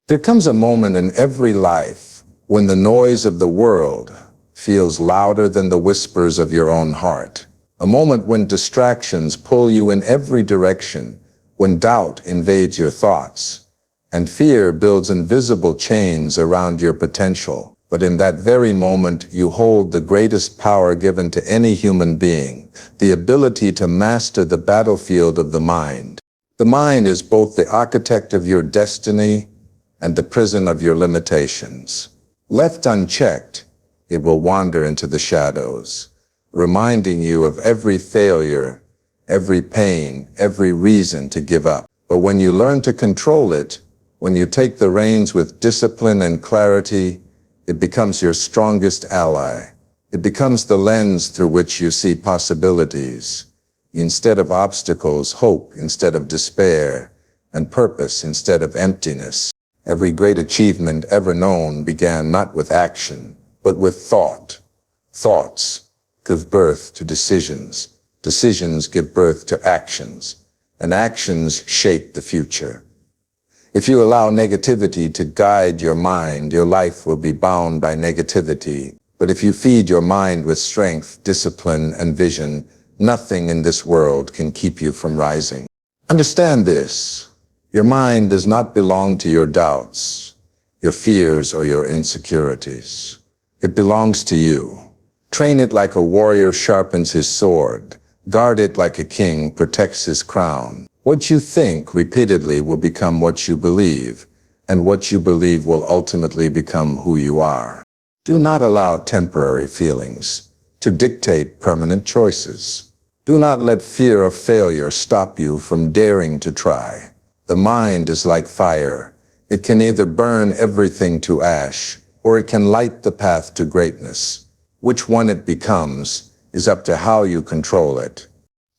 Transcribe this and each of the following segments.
There comes a moment in every life when the noise of the world feels louder than the whispers of your own heart. A moment when distractions pull you in every direction, when doubt invades your thoughts, and fear builds invisible chains around your potential. But in that very moment, you hold the greatest power given to any human being, the ability to master the battlefield of the mind. The mind is both the architect of your destiny and the prison of your limitations. Left unchecked, it will wander into the shadows, reminding you of every failure, every pain, every reason to give up. But when you learn to control it, when you take the reins with discipline and clarity, it becomes your strongest ally. It becomes the lens through which you see possibilities. Instead of obstacles, hope instead of despair, and purpose instead of emptiness. Every great achievement ever known began not with action, but with thought. Thoughts give birth to decisions. Decisions give birth to actions, and actions shape the future. If you allow negativity to guide your mind, your life will be bound by negativity. But if you feed your mind with strength, discipline, and vision, nothing in this world can keep you from rising. Understand this. Your mind does not belong to your doubts, your fears, or your insecurities. It belongs to you. Train it like a warrior sharpens his sword. Guard it like a king protects his crown. What you think repeatedly will become what you believe, and what you believe will ultimately become who you are. Do not allow temporary feelings to dictate permanent choices. Do not let fear of failure stop you from daring to try. The mind is like fire. It can either burn everything to ash, or it can light the path to greatness. Which one it becomes is up to how you control it.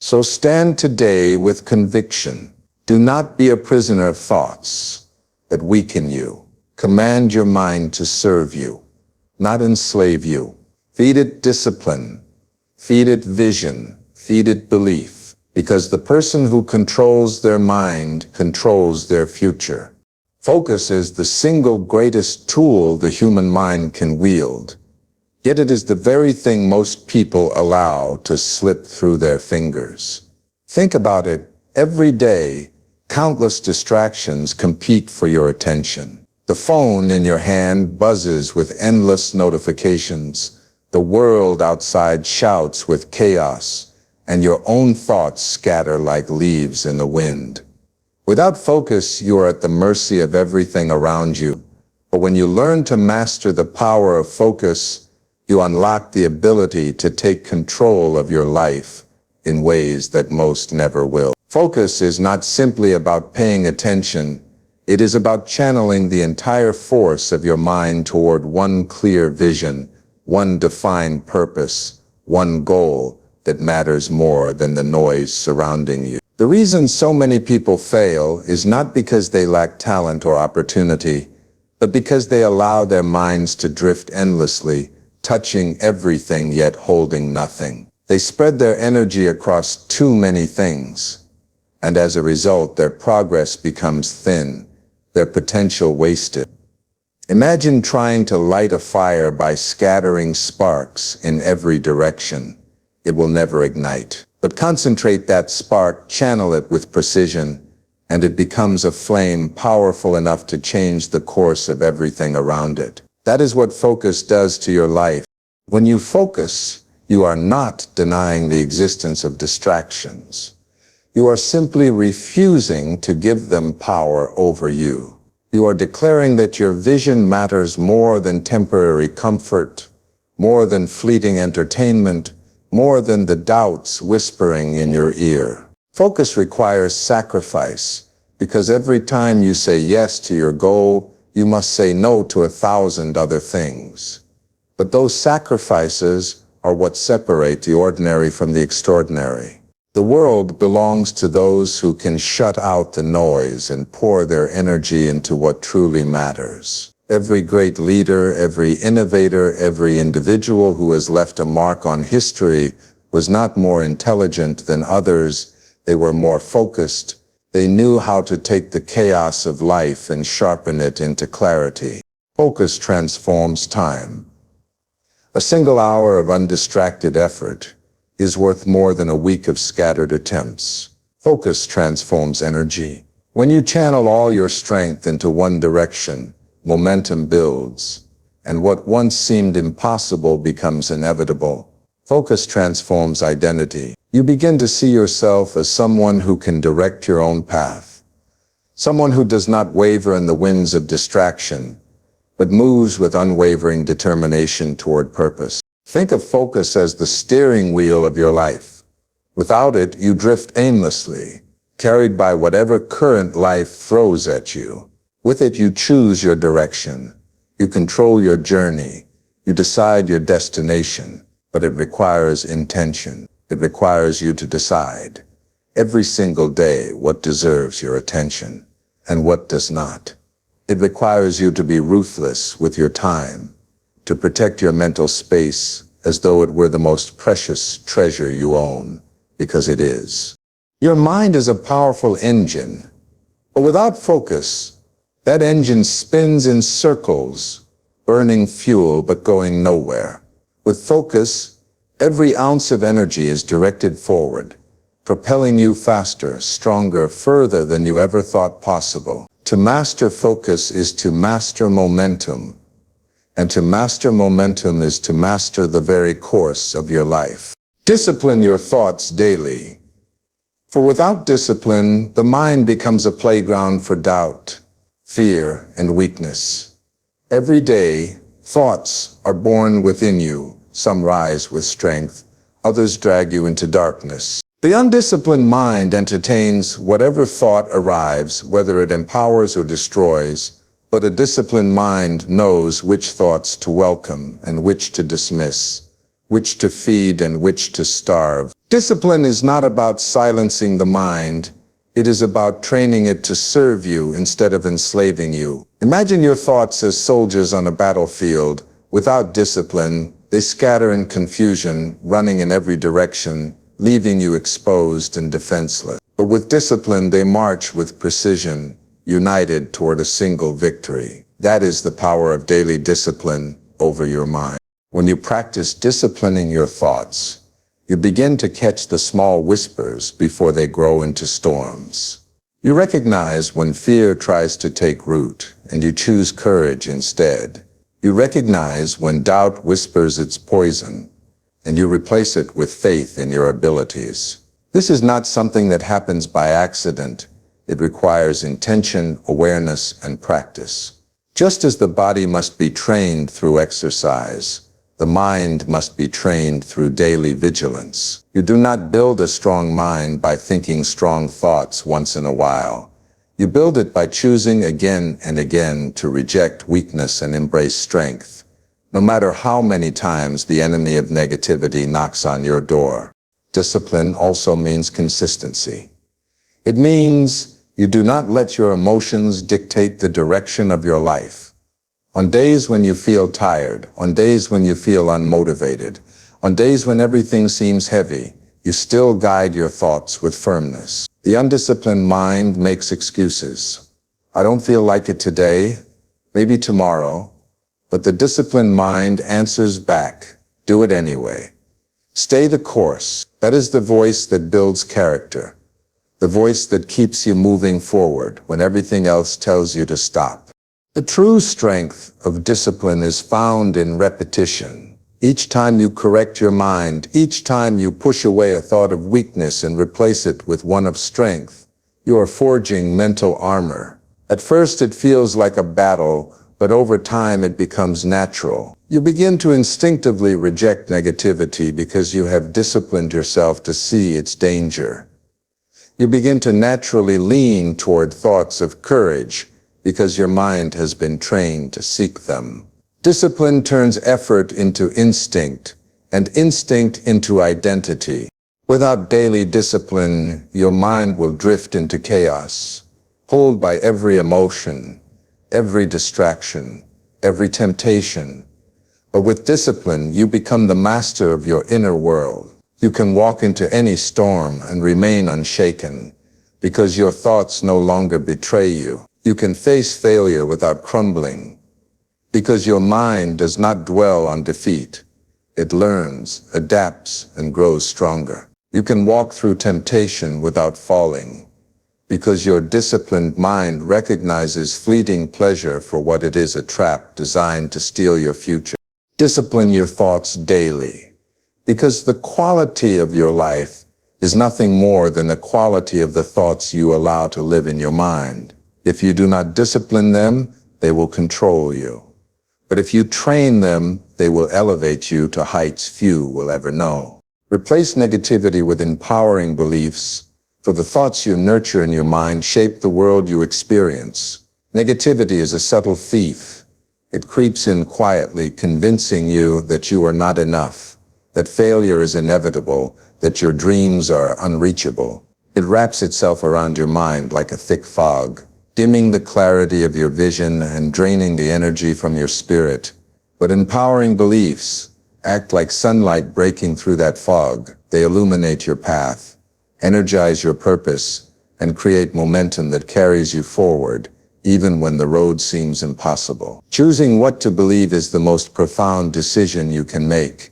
So stand today with conviction. Do not be a prisoner of thoughts that weaken you. Command your mind to serve you, not enslave you. Feed it discipline, feed it vision, feed it belief. Because the person who controls their mind controls their future. Focus is the single greatest tool the human mind can wield. Yet it is the very thing most people allow to slip through their fingers. Think about it. Every day, countless distractions compete for your attention. The phone in your hand buzzes with endless notifications. The world outside shouts with chaos, and your own thoughts scatter like leaves in the wind. Without focus, you are at the mercy of everything around you. But when you learn to master the power of focus, you unlock the ability to take control of your life in ways that most never will. Focus is not simply about paying attention. It is about channeling the entire force of your mind toward one clear vision, one defined purpose, one goal that matters more than the noise surrounding you. The reason so many people fail is not because they lack talent or opportunity, but because they allow their minds to drift endlessly, touching everything yet holding nothing. They spread their energy across too many things, and as a result, their progress becomes thin, their potential wasted. Imagine trying to light a fire by scattering sparks in every direction. It will never ignite. But concentrate that spark, channel it with precision, and it becomes a flame powerful enough to change the course of everything around it. That is what focus does to your life. When you focus, you are not denying the existence of distractions. You are simply refusing to give them power over you. You are declaring that your vision matters more than temporary comfort, more than fleeting entertainment, more than the doubts whispering in your ear. Focus requires sacrifice, because every time you say yes to your goal, you must say no to 1,000 other things. But those sacrifices are what separate the ordinary from the extraordinary. The world belongs to those who can shut out the noise and pour their energy into what truly matters. Every great leader, every innovator, every individual who has left a mark on history was not more intelligent than others. They were more focused, They knew how to take the chaos of life and sharpen it into clarity. Focus transforms time. A single hour of undistracted effort is worth more than a week of scattered attempts. Focus transforms energy. When you channel all your strength into one direction, momentum builds, and what once seemed impossible becomes inevitable. Focus transforms identity. You begin to see yourself as someone who can direct your own path, someone who does not waver in the winds of distraction, but moves with unwavering determination toward purpose. Think of focus as the steering wheel of your life. Without it, you drift aimlessly, carried by whatever current life throws at you. With it, you choose your direction. You control your journey. You decide your destination. But it requires intention. It requires you to decide every single day what deserves your attention and what does not. It requires you to be ruthless with your time, to protect your mental space as though it were the most precious treasure you own, because it is. Your mind is a powerful engine, but without focus, that engine spins in circles, burning fuel but going nowhere. With focus, every ounce of energy is directed forward, propelling you faster, stronger, further than you ever thought possible. To master focus is to master momentum, and to master momentum is to master the very course of your life. Discipline your thoughts daily. For without discipline, the mind becomes a playground for doubt, fear, and weakness. Every day, thoughts are born within you. Some rise with strength, others drag you into darkness. The undisciplined mind entertains whatever thought arrives, whether it empowers or destroys, but a disciplined mind knows which thoughts to welcome and which to dismiss, which to feed and which to starve. Discipline is not about silencing the mind. It is about training it to serve you instead of enslaving you. Imagine your thoughts as soldiers on a battlefield. Without discipline, they scatter in confusion, running in every direction, leaving you exposed and defenseless. But with discipline, they march with precision, united toward a single victory. That is the power of daily discipline over your mind. When you practice disciplining your thoughts, you begin to catch the small whispers before they grow into storms. You recognize when fear tries to take root, and you choose courage instead. You recognize when doubt whispers its poison, and you replace it with faith in your abilities. This is not something that happens by accident. It requires intention, awareness, and practice. Just as the body must be trained through exercise, the mind must be trained through daily vigilance. You do not build a strong mind by thinking strong thoughts once in a while. You build it by choosing again and again to reject weakness and embrace strength, no matter how many times the enemy of negativity knocks on your door. Discipline also means consistency. It means you do not let your emotions dictate the direction of your life. On days when you feel tired, on days when you feel unmotivated, on days when everything seems heavy, you still guide your thoughts with firmness. The undisciplined mind makes excuses. I don't feel like it today, maybe tomorrow, but the disciplined mind answers back, do it anyway. Stay the course. That is the voice that builds character, the voice that keeps you moving forward when everything else tells you to stop. The true strength of discipline is found in repetition. Each time you correct your mind, each time you push away a thought of weakness and replace it with one of strength, you are forging mental armor. At first it feels like a battle, but over time it becomes natural. You begin to instinctively reject negativity because you have disciplined yourself to see its danger. You begin to naturally lean toward thoughts of courage, because your mind has been trained to seek them. Discipline turns effort into instinct, and instinct into identity. Without daily discipline, your mind will drift into chaos, pulled by every emotion, every distraction, every temptation. But with discipline, you become the master of your inner world. You can walk into any storm and remain unshaken, because your thoughts no longer betray you. You can face failure without crumbling, because your mind does not dwell on defeat. It learns, adapts, and grows stronger. You can walk through temptation without falling, because your disciplined mind recognizes fleeting pleasure for what it is, a trap designed to steal your future. Discipline your thoughts daily, because the quality of your life is nothing more than the quality of the thoughts you allow to live in your mind. If you do not discipline them, they will control you. But if you train them, they will elevate you to heights few will ever know. Replace negativity with empowering beliefs, for the thoughts you nurture in your mind shape the world you experience. Negativity is a subtle thief. It creeps in quietly, convincing you that you are not enough, that failure is inevitable, that your dreams are unreachable. It wraps itself around your mind like a thick fog, dimming the clarity of your vision and draining the energy from your spirit. But empowering beliefs act like sunlight breaking through that fog. They illuminate your path, energize your purpose, and create momentum that carries you forward, even when the road seems impossible. Choosing what to believe is the most profound decision you can make,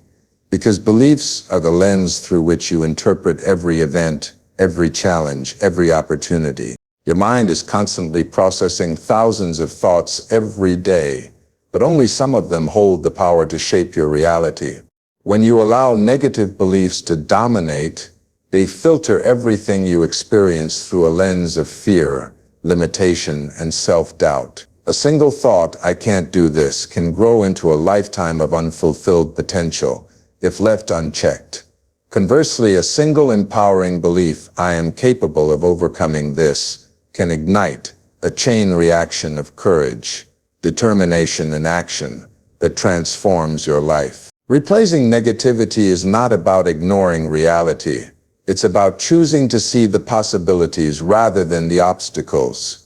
because beliefs are the lens through which you interpret every event, every challenge, every opportunity. Your mind is constantly processing thousands of thoughts every day, but only some of them hold the power to shape your reality. When you allow negative beliefs to dominate, they filter everything you experience through a lens of fear, limitation, and self-doubt. A single thought, "I can't do this," can grow into a lifetime of unfulfilled potential if left unchecked. Conversely, a single empowering belief, "I am capable of overcoming this," can ignite a chain reaction of courage, determination, and action that transforms your life. Replacing negativity is not about ignoring reality. It's about choosing to see the possibilities rather than the obstacles.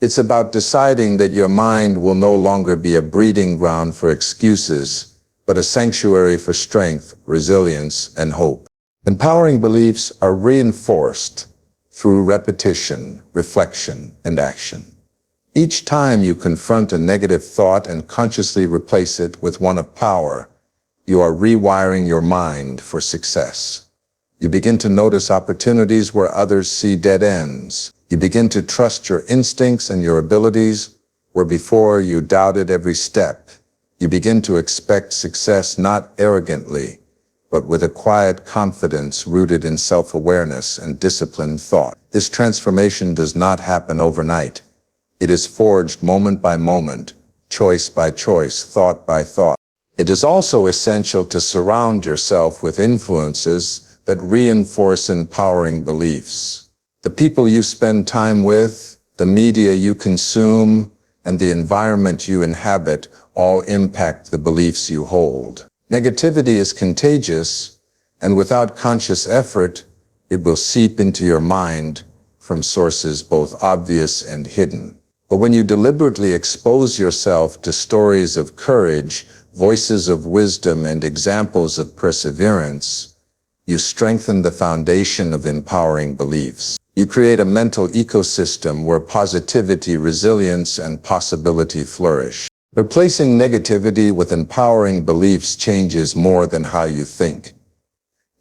It's about deciding that your mind will no longer be a breeding ground for excuses, but a sanctuary for strength, resilience, and hope. Empowering beliefs are reinforced through repetition, reflection, and action. Each time you confront a negative thought and consciously replace it with one of power, you are rewiring your mind for success. You begin to notice opportunities where others see dead ends. You begin to trust your instincts and your abilities where before you doubted every step. You begin to expect success not arrogantly, but with a quiet confidence rooted in self-awareness and disciplined thought. This transformation does not happen overnight. It is forged moment by moment, choice by choice, thought by thought. It is also essential to surround yourself with influences that reinforce empowering beliefs. The people you spend time with, the media you consume, and the environment you inhabit all impact the beliefs you hold. Negativity is contagious, and without conscious effort, it will seep into your mind from sources both obvious and hidden. But when you deliberately expose yourself to stories of courage, voices of wisdom, and examples of perseverance, you strengthen the foundation of empowering beliefs. You create a mental ecosystem where positivity, resilience, and possibility flourish. Replacing negativity with empowering beliefs changes more than how you think.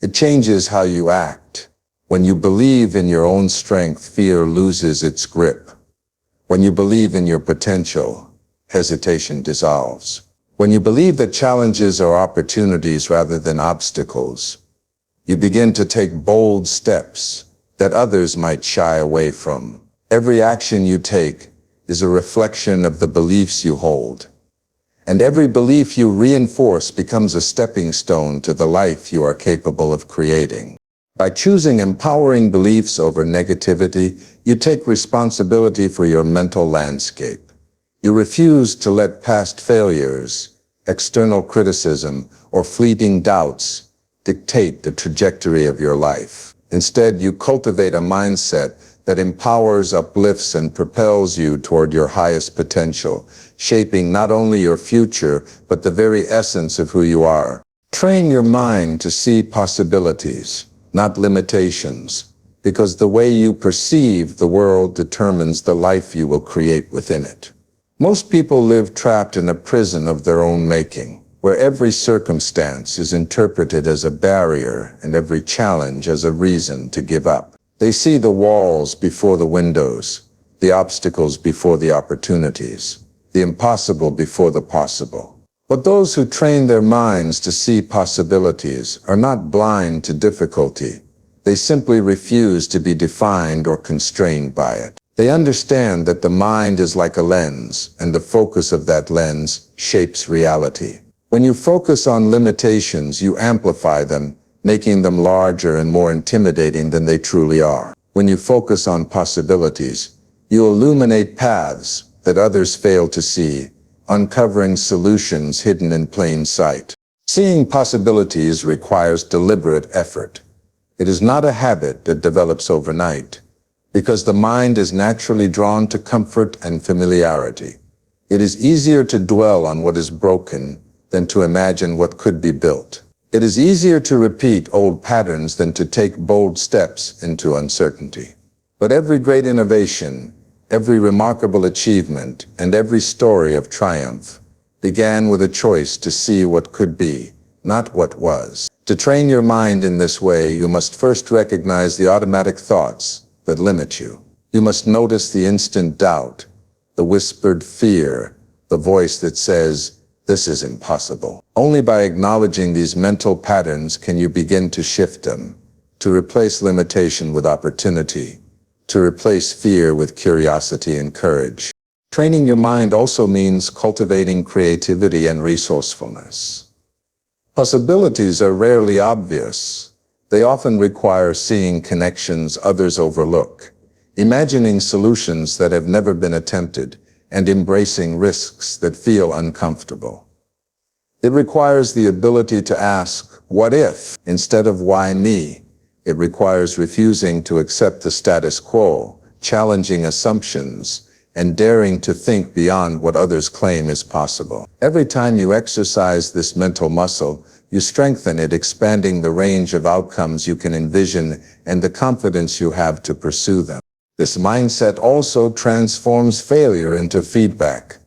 It changes how you act. When you believe in your own strength, fear loses its grip. When you believe in your potential, hesitation dissolves. When you believe that challenges are opportunities rather than obstacles, you begin to take bold steps that others might shy away from. Every action you take is a reflection of the beliefs you hold. And every belief you reinforce becomes a stepping stone to the life you are capable of creating. By choosing empowering beliefs over negativity, you take responsibility for your mental landscape. You refuse to let past failures, external criticism, or fleeting doubts dictate the trajectory of your life. Instead, you cultivate a mindset that empowers, uplifts, and propels you toward your highest potential, shaping not only your future, but the very essence of who you are. Train your mind to see possibilities, not limitations. because the way you perceive the world determines the life you will create within it. Most people live trapped in a prison of their own making, where every circumstance is interpreted as a barrier and every challenge as a reason to give up. They see the walls before the windows, the obstacles before the opportunities, the impossible before the possible. But those who train their minds to see possibilities are not blind to difficulty. They simply refuse to be defined or constrained by it. They understand that the mind is like a lens, and the focus of that lens shapes reality. When you focus on limitations, you amplify them, making them larger and more intimidating than they truly are. When you focus on possibilities, you illuminate paths that others fail to see, uncovering solutions hidden in plain sight. Seeing possibilities requires deliberate effort. It is not a habit that develops overnight, because the mind is naturally drawn to comfort and familiarity. It is easier to dwell on what is broken than to imagine what could be built. It is easier to repeat old patterns than to take bold steps into uncertainty. But every great innovation, every remarkable achievement, and every story of triumph began with a choice to see what could be, not what was. To train your mind in this way, you must first recognize the automatic thoughts that limit you. You must notice the instant doubt, the whispered fear, the voice that says, "This is impossible." Only by acknowledging these mental patterns can you begin to shift them, to replace limitation with opportunity, to replace fear with curiosity and courage. Training your mind also means cultivating creativity and resourcefulness. Possibilities are rarely obvious. They often require seeing connections others overlook, imagining solutions that have never been attempted, and embracing risks that feel uncomfortable. It requires the ability to ask, "What if?" instead of "Why me?" It requires refusing to accept the status quo, challenging assumptions, and daring to think beyond what others claim is possible. Every time you exercise this mental muscle, you strengthen it, expanding the range of outcomes you can envision and the confidence you have to pursue them. This mindset also transforms failure into feedback.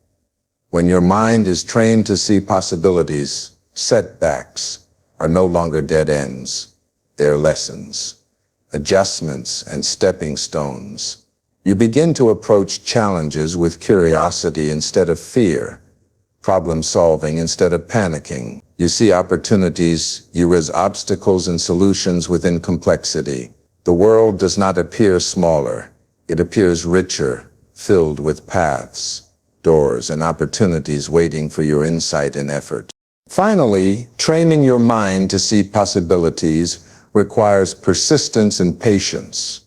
When your mind is trained to see possibilities, setbacks are no longer dead ends. They're lessons, adjustments, and stepping stones. You begin to approach challenges with curiosity instead of fear, problem solving instead of panicking. You see opportunities, you raise obstacles and solutions within complexity. The world does not appear smaller. It appears richer, filled with paths, doors, and opportunities waiting for your insight and effort. Finally, training your mind to see possibilities requires persistence and patience.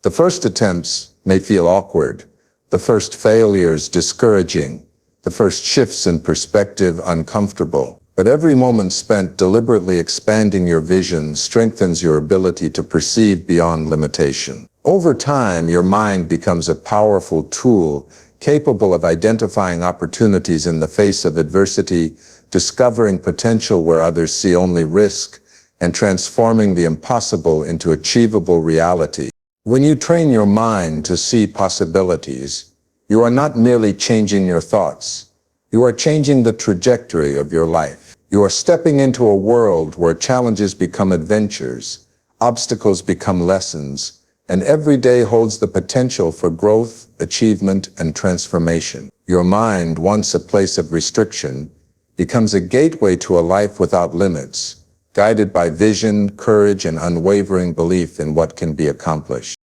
The first attempts may feel awkward, the first failures discouraging, the first shifts in perspective uncomfortable. But every moment spent deliberately expanding your vision strengthens your ability to perceive beyond limitation. Over time, your mind becomes a powerful tool capable of identifying opportunities in the face of adversity, discovering potential where others see only risk, and transforming the impossible into achievable reality. When you train your mind to see possibilities, you are not merely changing your thoughts. You are changing the trajectory of your life. You are stepping into a world where challenges become adventures, obstacles become lessons, and every day holds the potential for growth, achievement, and transformation. Your mind, once a place of restriction, becomes a gateway to a life without limits, guided by vision, courage, and unwavering belief in what can be accomplished.